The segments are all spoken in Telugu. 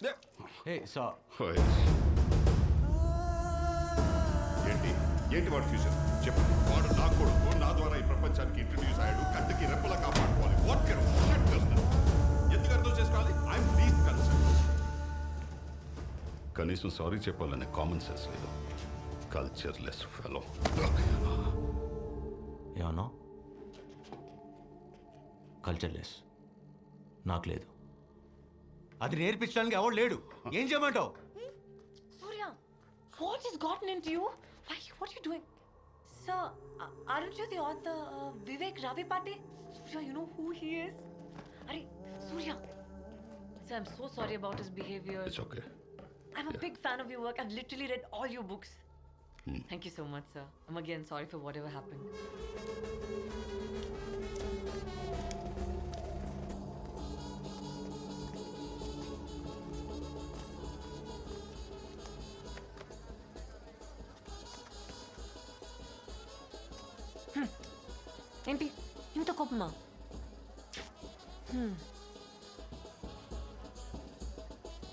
హే సా ఏంటి వాడు ఫ్యూచర్ చెప్పు. వాడు నా కొడుకు, నా ద్వారా ఈ ప్రపంచానికి ఇంట్రడ్యూస్ అయ్యాడు. కంటికి రెప్పలా కాపాడుకోవాలి. వాట్ కెన్ ఎందుకు అర్థం చేసుకోవాలి? I'm least concern. కనీసం సారీ చెప్పాలనే కామన్ సెన్స్ లేదు. Cultureless fellow. ఏమన్నా కల్చర్లెస్ నాకు లేదు. అది నేర్పించడానికి ఎవరు లేడు. ఏం చేయమంటావు? Surya, what has gotten into you? What are you doing? Sir, aren't you the author Vivek Ravi Pate? Surya, you know who he is? Arey, Surya. Sir, I'm so sorry about his behavior. It's okay. I'm a big fan of your work. I've literally read all your books. Thank you so much, sir. I'm again sorry for whatever happened. ఏంటి ఇంత కోపమా?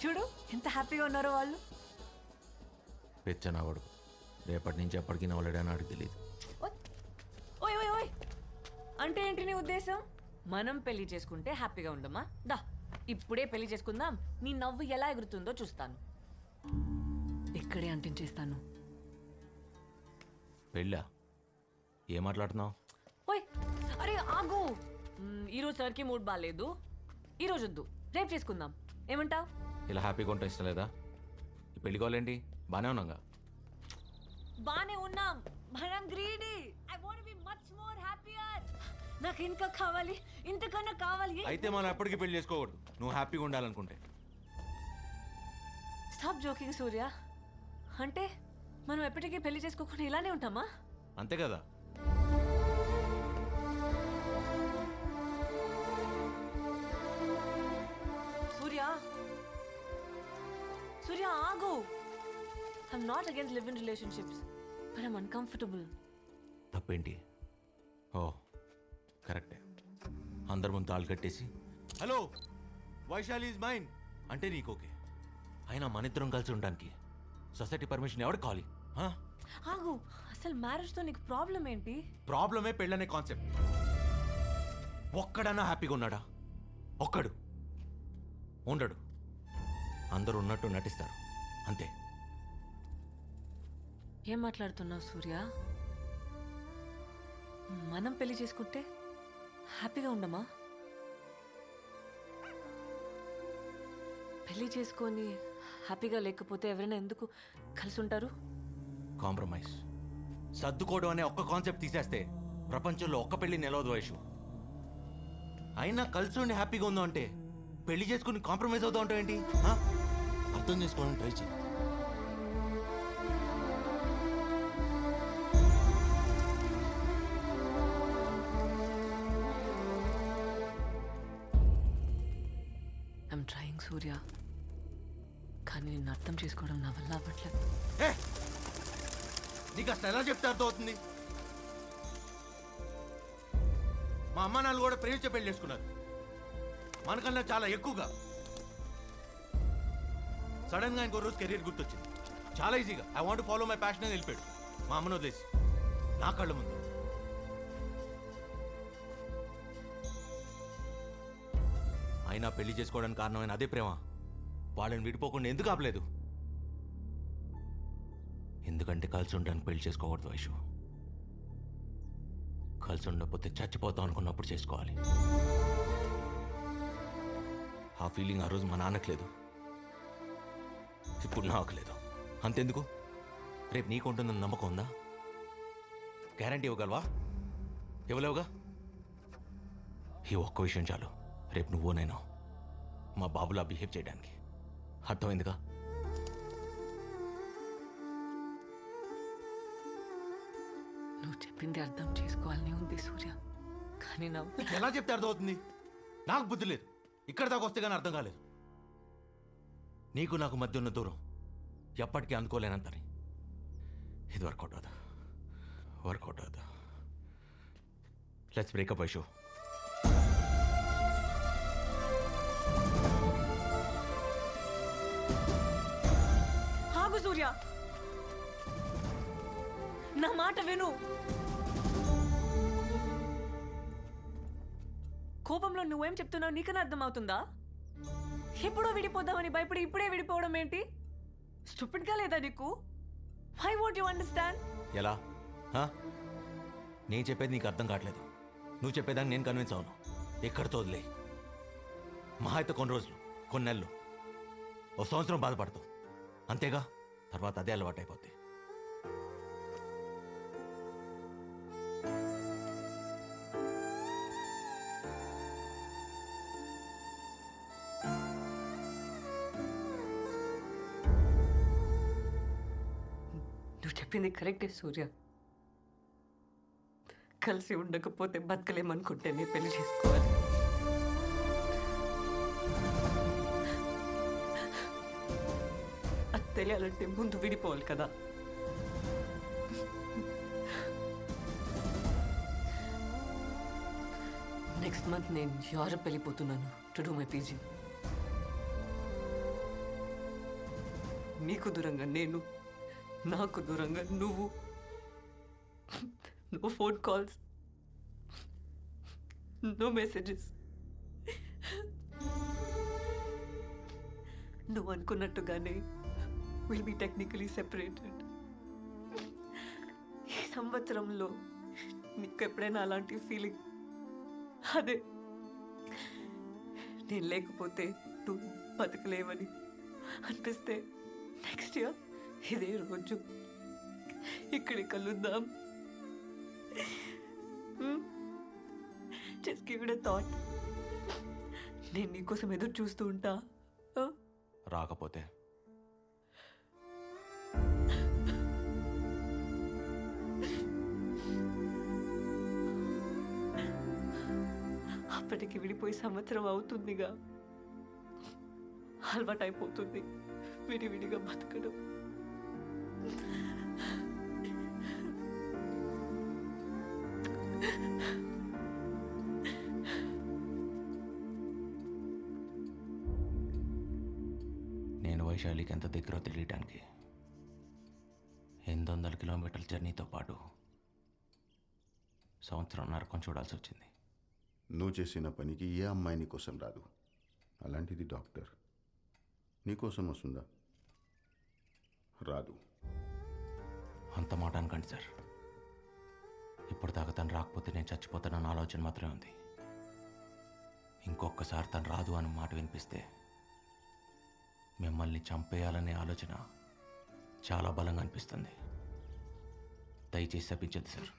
చూడు ఎంత హ్యాపీగా ఉన్నారో వాళ్ళు. పెచ్చనా కొడుకు. రేపటి నుంచి ఎప్పటికీ నవ్వలేడని అడిగి తెలియదు. ఓయ్ ఓయ్ ఓయ్, అంటే ఏంటి నీ ఉద్దేశం? మనం పెళ్లి చేసుకుంటే హ్యాపీగా ఉండమా? దా ఇప్పుడే పెళ్లి చేసుకుందాం. నీ నవ్వు ఎలా ఎగురుతుందో చూస్తాను. ఇక్కడే అంటించేస్తాను. పెళ్ళా? ఏం మాట్లాడుతున్నావు? ఓయ్ అరే ఆగు. ఈరోజు సార్కి మూడ్ బాగాలేదు. ఈరోజు వద్దు, రేపు చేసుకుందాం. ఏమంటావ్? ఇలా హ్యాపీగా ఉంటా ఇష్టం లేదా? ఈ పెళ్లి కావాలేంటి? బాగానే ఉన్నాగా. బానే ఉన్నాం. మనం greedy. I want be much more happier. నాకు ఇంకా కావాలి, ఇంతకన్నా కావాలి. అయితే మనం ఎప్పటికీ పెళ్లి చేసుకోకూడదు నువ్వు హ్యాపీగా ఉండాలనుకుంటే. స్టాప్ జోకింగ్ సూర్య. అంటే మనం ఎప్పటికీ పెళ్లి చేసుకోకుండా ఇలానే ఉంటామా? అంతే కదా. సూర్య, సూర్య ఆగు. I'm not against live in relationships, but I'm uncomfortable. తప్పేంటి? ఓ కరెక్టే. అందరి ముందు తాళ్ళు కట్టేసి హలో వైశాలి ఈజ్ మైన్ అంటే నీకు ఓకే. అయినా మన ఇద్దరం కలిసి ఉండడానికి సొసైటీ పర్మిషన్ ఎవరికి కావాలి? ఆగు, అసలు మ్యారేజ్తో నీకు ప్రాబ్లం ఏంటి? ప్రాబ్లమే పెళ్ళనే కాన్సెప్ట్. ఒక్కడన్నా హ్యాపీగా ఉన్నాడా? ఒక్కడు ఉండడు. అందరూ ఉన్నట్టు నటిస్తారు అంతే. ఏం మాట్లాడుతున్నావు సూర్య? మనం పెళ్లి చేసుకుంటే హ్యాపీగా ఉండమా? పెళ్లి చేసుకొని హ్యాపీగా లేకపోతే ఎవరైనా ఎందుకు కలిసి ఉంటారు? కాంప్రమైజ్, సర్దుకోవడం అనే ఒక్క కాన్సెప్ట్ తీసేస్తే ప్రపంచంలో ఒక్క పెళ్లి నిలవదు వయసు. అయినా కలిసి ఉండి హ్యాపీగా ఉందాం అంటే పెళ్లి చేసుకుని కాంప్రమైజ్ అవుతా ఉంటావు ఏంటి? అర్థం చేసుకోవాలని ట్రై చేయి. ఐమ్ ట్రయింగ్ సూర్య, కానీ నిన్ను అర్థం చేసుకోవడం నా వల్ల అవ్వట్లేదు. నీకు అసలు ఎలా చెప్తే అర్థం అవుతుంది? మా అమ్మ నాన్న కూడా ప్రేమించే పెళ్లి చేసుకున్నారు మనకన్నా చాలా ఎక్కువగా. సడన్ గా ఇంకో రోజు కెరీర్ గుర్తొచ్చింది. చాలా ఈజీగా I want follow my passion అని వెళ్ళిపోయాడు మా అమ్మను వదిలేసి నా కళ్ళ ముందు. అయినా పెళ్లి చేసుకోవడానికి కారణమైన అదే ప్రేమ వాళ్ళని విడిపోకుండా ఎందుకు ఆపలేదు? ఎందుకంటే కలిసి ఉండడానికి పెళ్లి చేసుకోకూడదు వైషు. కలిసి ఉండకపోతే చచ్చిపోతాం అనుకున్నప్పుడు చేసుకోవాలి. ఆ ఫీలింగ్ ఆ రోజు మా నాన్నకు లేదు, ఇప్పుడు నాకు లేదు. అంతెందుకు, రేపు నీకు ఉంటుందని నమ్మకం ఉందా? గ్యారంటీ ఇవ్వగలవా? ఇవ్వలేవుగా. ఈ ఒక్క విషయం చాలు, రేపు నువ్వు నేను మా బాబులా బిహేవ్ చేయడానికి. అర్థమైందిగా? నువ్వు చెప్పింది అర్థం చేసుకోవాలని ఉంది సూర్య, కానీ ఎలా చెప్తే అర్థం అవుతుంది? నాకు బుద్ధి లేదు. ఇక్కడ దాకా వస్తే కానీ అర్థం కాలేదు. నీకు నాకు మధ్య ఉన్న దూరం ఎప్పటికీ అందుకోలేనంతని. ఇది వర్కౌట్ అవుదా? వర్కౌట్ అవుదా? Let's break up Vaishu. ఆగు సూర్య, నా మాట విను. కోపంలో నువ్వేం చెప్తున్నావు నీకన్నా అర్థమవుతుందా? ఎప్పుడో విడిపోదామని భయపడి ఇప్పుడే విడిపోవడం ఏంటి? స్టూపిడ్గా లేదా నీకు? Why won't you understand? ఎలా? హా? నేను చెప్పేది నీకు అర్థం కావట్లేదు. నువ్వు చెప్పేదాన్ని నేను కన్విన్స్ అవును. ఎక్కడితో వదిలే. మహా అయితే కొన్ని రోజులు, కొన్ని నెలలు, ఓ సంవత్సరం బాధపడతావు అంతేగా. తర్వాత అదే అలవాటు అయిపోద్ది. నువ్వు చెప్పింది కరెక్టే సూర్య. కలిసి ఉండకపోతే బతకలేమనుకుంటే నీ పెళ్లి చేసుకోవాలి. అది తెలియాలంటే ముందు విడిపోవాలి కదా. నెక్స్ట్ మంత్ నేను యూరప్ వెళ్ళిపోతున్నాను టు డూ మై పీజీ. నీకు దూరంగా నేను, నాకు దూరంగా నువ్వు. No phone calls, no messages. నువ్వు అనుకున్నట్టుగానే విల్ బి టెక్నికలీ సెపరేటెడ్. ఈ సంవత్సరంలో నీకు ఎప్పుడైనా అలాంటి ఫీలింగ్, అదే నేను లేకపోతే నువ్వు బతకలేవని అనిపిస్తే నెక్స్ట్ ఇయర్ ఇదే రోజు ఇక్కడి కలుద్దాం. Just give it a thought. నేను నీకోసం ఎదురు చూస్తూ ఉంటా. రాకపోతే అప్పటికి విడిపోయి సంవత్సరం అవుతుందిగా. అలవాటైపోతుంది విడివిడిగా బతకడం. నేను వైశాలికి ఎంత దగ్గర తెలియటానికి 800 కిలోమీటర్ల జర్నీతో పాటు సంవత్సరం నరకం చూడాల్సి వచ్చింది. నువ్వు చేసిన పనికి ఏ అమ్మాయి నీకోసం రాదు. అలాంటిది డాక్టర్ నీకోసం వస్తుందా? రాదు. అంత మాట అనకండి సార్. ఇప్పుడు దాకా తను రాకపోతే నేను చచ్చిపోతానన్న ఆలోచన మాత్రమే ఉంది. ఇంకొకసారి తను రాదు అని మాట వినిపిస్తే మిమ్మల్ని చంపేయాలనే ఆలోచన చాలా బలంగా అనిపిస్తుంది. దయచేసి శపించద్దు సార్.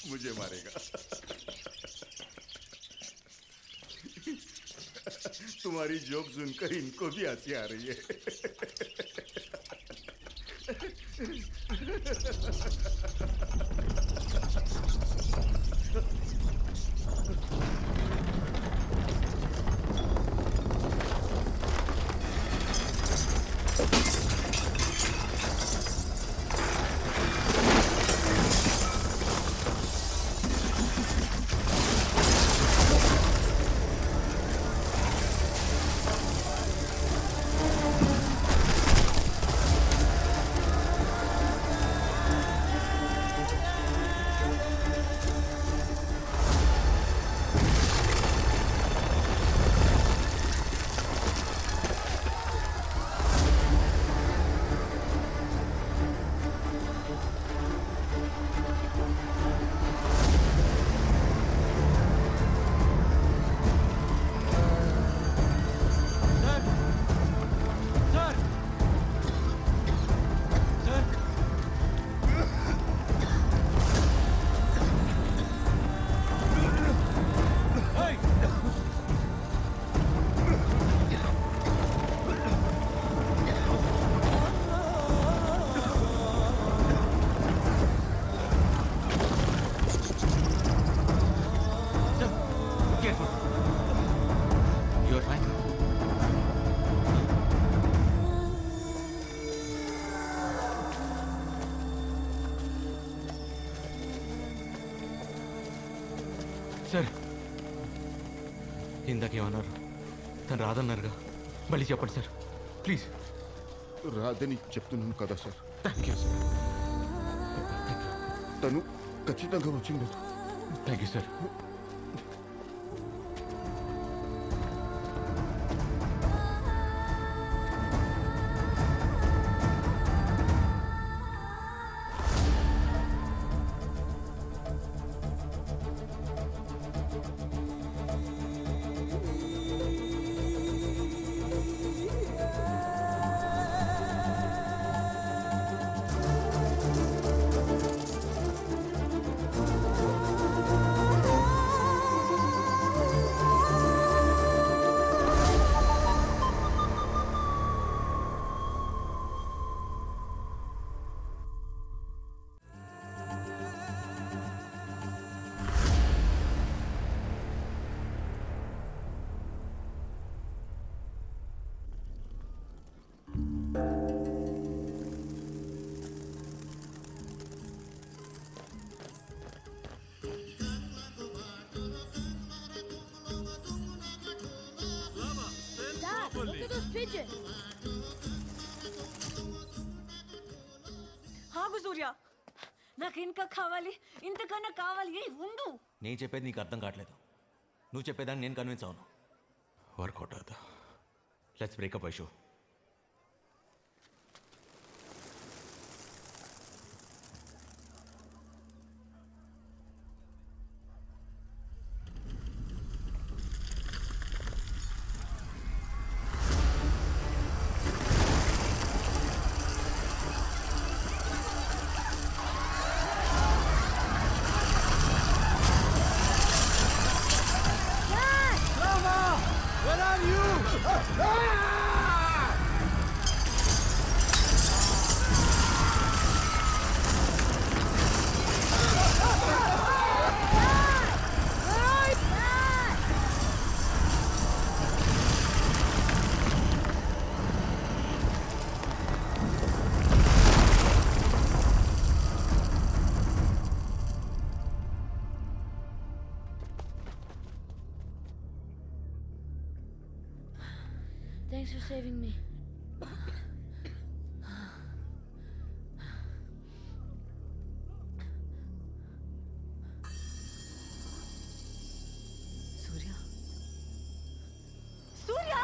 मुझे मारेगा. तुम्हारी जोक सुनकर इनको भी हंसी आ रही है. సార్ ఇందాకేమన్నారు? తను రాదన్నారుగా. మళ్ళీ చెప్పండి సార్ ప్లీజ్. రాదని చెప్తున్నాను కదా సార్. Thank you sir. తను ఖచ్చితంగా వచ్చింది. Thank you sir. Look at those pigeons. ఆగు సూర్య, నాకు ఇంకా కావాలి, ఇంతకన్నా కావాలి. ఏ ఉండు. నేను చెప్పేది నీకు అర్థం కావట్లేదు. నువ్వు చెప్పేదాన్ని నేను కన్విన్స్ అవును. వర్కౌట్ అవుతా. Let's breakup Aishu. Thanks for saving me. సూర్య, సూర్య.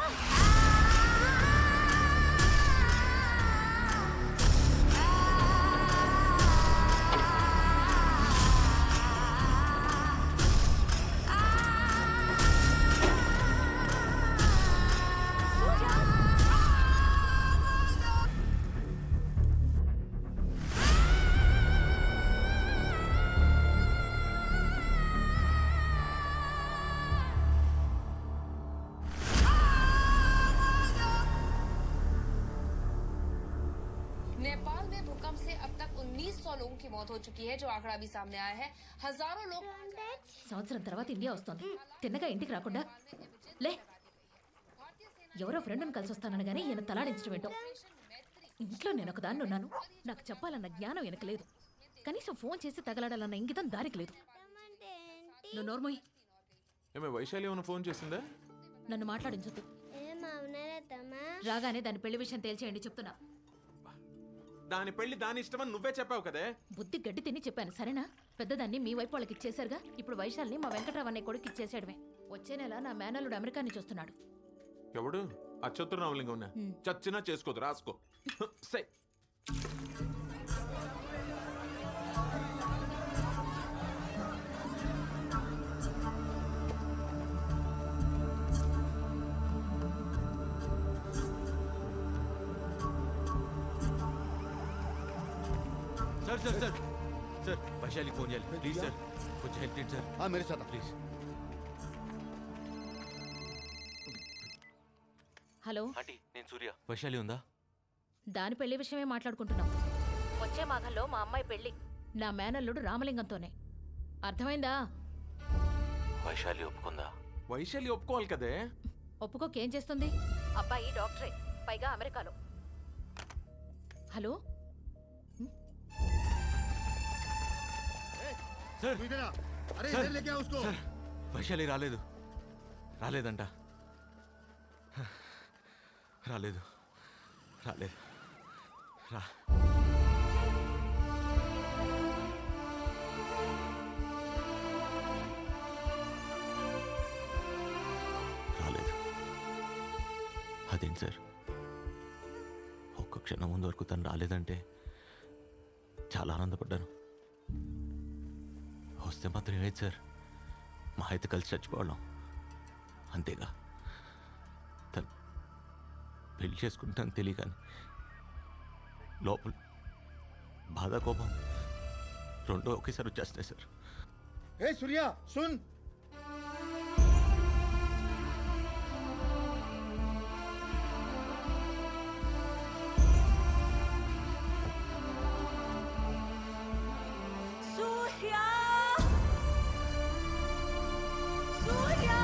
नेपाल में भूकंप से अब तक 1900 लोगों की मौत हो चुकी है, जो आंकड़ा भी सामने आया है. हजारों लोग సంవత్సరం తర్వాత ఇండియా వస్తోంది. తిన్నగా ఇంటికి రాకుండా లే. ఎవరో ఫ్రెండ్ని కలిసి వస్తానని కానీ ఈయన తలాడించడం ఏంటో. ఇంట్లో నేను ఒక దాన్ని ఉన్నాను. నాకు చెప్పాలన్న జ్ఞానం ఈయనకు లేదు. కనీసం ఫోన్ చేసి తగలాడాలన్న ఇంగితం దారికి లేదు. నువ్వు నోర్మోయ్. ఏమే వైశాలి ఏమైనా ఫోన్ చేసిందా? నన్ను మాట్లాడించొద్దు. రాగానే దాని పెళ్లి విషయం తేల్చేయండి చెప్తున్నా. దాని పెళ్లి దాని ఇష్టమని నువ్వే చెప్పావు కదే. బుద్ధి గడ్డి తిని చెప్పాను సరేనా? పెద్దదాన్ని మీ వైపు వాళ్ళకి ఇచ్చేశారుగా. ఇప్పుడు వైశాల్ని మా వెంకట్రావు అనే కొడుకు ఇచ్చేసాడమే. వచ్చే నెల నా మేనల్లుడు అమెరికా నుంచి వస్తున్నాడు. ఎవడు? ఆ చతుర్నామలింగం ఉన్నా చచ్చినా చేసుకోదు, రాసుకో. సై sir sir sir sir Vaishali phone చేయాలి ప్లీజ్ సార్. కొంచెం హెల్ప్ చేయండి సార్. हाँ मेरे साथ ప్లీజ్. హలో, ఆంటీ నేను సూర్య. వైశాలి ఉందా? దాని పెళ్లి విషయమే మాట్లాడుకుంటున్నాం. వచ్చే మాఘంలో మా అమ్మాయి పెళ్లి నా మేనల్లుడు రామలింగంతోనే. అర్థమైందా? వైశాలి ఒప్పుకుందా? వైశాలి ఒప్పుకోవాలి కదే. ఒప్పుకోకేం చేస్తుంది? అబ్బాయి డాక్టరే, పైగా అమెరికాలో. హలో సార్ अरे सर, इधर लेके आओ उसको. సార్ వైశాలి రాలేదంట. రాలేదు రాలేదు రా రాలేదు. అదేంటి సార్, ఒక్క క్షణం ముందు వరకు తను రాలేదంటే చాలా ఆనందపడ్డాను. వస్తే మాత్రం ఏమైంది సార్, మా అయితే కలిసి చచ్చిపోవడం అంతేగా. తను పెళ్లి చేసుకుంటాను తెలియగాని లోపల బాధ కోపం రెండో ఒకేసారి వచ్చేస్తున్నాయి సార్. ఏ సూర్య సున్, Surya! Surya!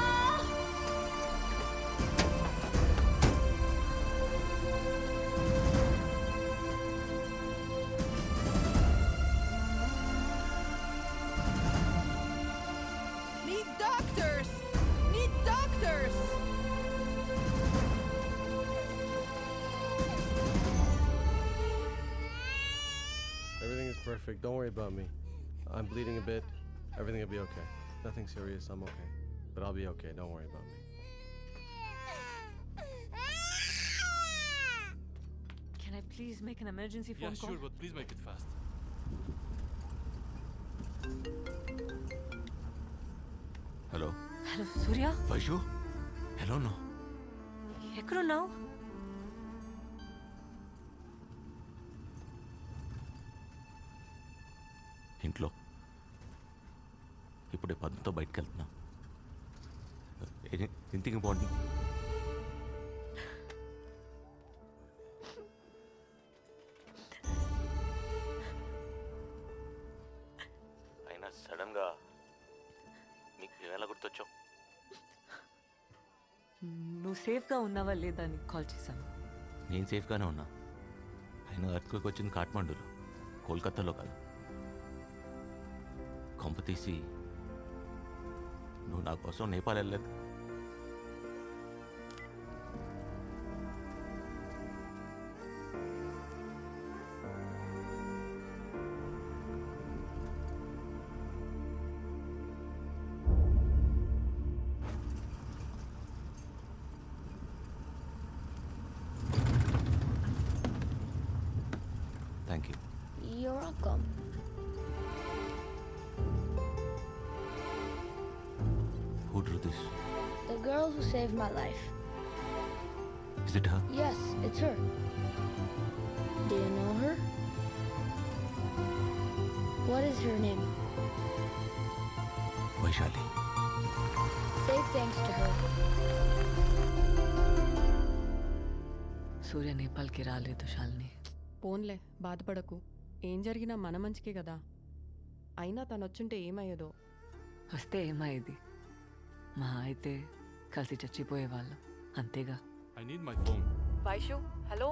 Need doctors! Need doctors! Everything is perfect. Don't worry about me. I'm bleeding a bit. Everything will be okay. Nothing serious. I'm okay. But I'll be okay. Don't worry about me. Can I please make an emergency phone call? but please make it fast. Hello Hello, Surya? Vaishu, ఎలా ఉన్నావు? ఎక్కడున్నావు? ఇంట్లో. ఇప్పుడే పద్మతో బయటకు వెళ్తున్నా. Anything important? అయినా సడన్గా మీకు ఎలా గుర్తొచ్చావు? నువ్వు సేఫ్గా ఉన్నావా లేదా అని కాల్ చేశాను. నేను సేఫ్గానే ఉన్నా. అయినా ఎర్త్క్వేక్ వచ్చింది కాఠ్మండూలో, కోల్కతాలో కాదు. కొంప తీసి నువ్వు నా కోసం నేపాల్ వెళ్ళలేదు? Thank you. You're welcome. Who drew this? The girl who saved my life. Is it her? Yes, it's her. Do you know her? What is her name? Vaishali. Say thanks to her. సూర్య నేపాల్కి రాలేదు శాలిని. పోన్లే, బాధపడకు. ఏం జరిగినా మన మంచికే కదా. అయినా తను వచ్చుంటే ఏమయ్యేదో. వస్తే ఏమయ్యేది? మా అయితే కలిసి చచ్చిపోయేవాళ్ళం అంతేగా. I need my phone. Vaishu, hello.